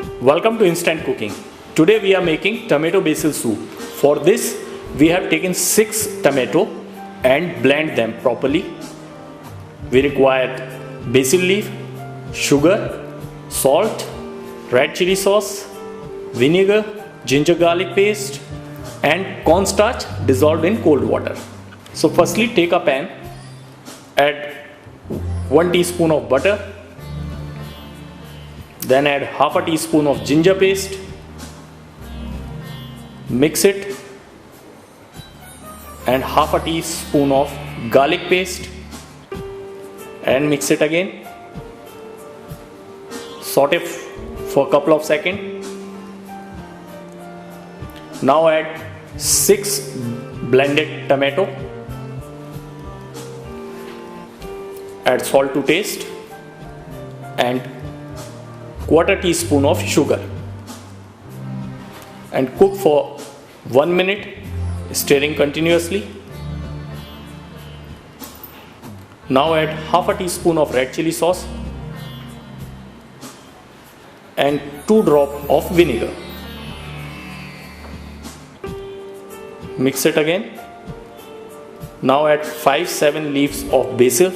Welcome to Instant Cooking. Today we are making tomato basil soup. For this we have taken 6 tomato and blend them properly. We require basil leaf, sugar, salt, red chilli sauce, vinegar, ginger garlic paste and cornstarch dissolved in cold water. So firstly take a pan, add 1 teaspoon of butter, then add half a teaspoon of ginger paste, mix it, and half a teaspoon of garlic paste and mix it again. Saute for a couple of seconds. Now add 6 blended tomato, add salt to taste and quarter teaspoon of sugar and cook for 1 minute, stirring continuously. Now add half a teaspoon of red chilli sauce and 2 drops of vinegar. Mix it again. Now add 5-7 leaves of basil.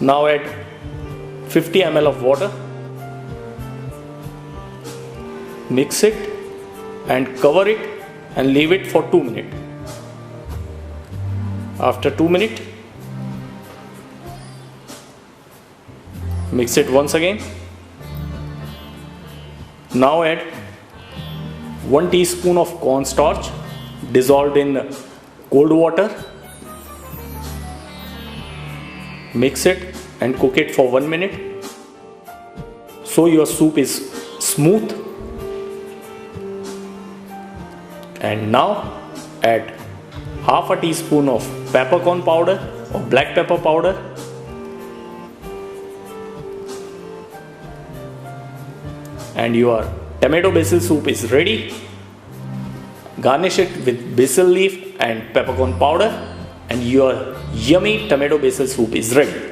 Now add 50 ml of water. Mix it and cover it and leave it for 2 minutes. After 2 minutes, mix it once again. Now add 1 teaspoon of cornstarch dissolved in cold water. Mix it and cook it for 1 minute so your soup is smooth. And now add half a teaspoon of peppercorn powder or black pepper powder, and your tomato basil soup is ready. Garnish it with basil leaf and peppercorn powder and your yummy tomato basil soup is ready.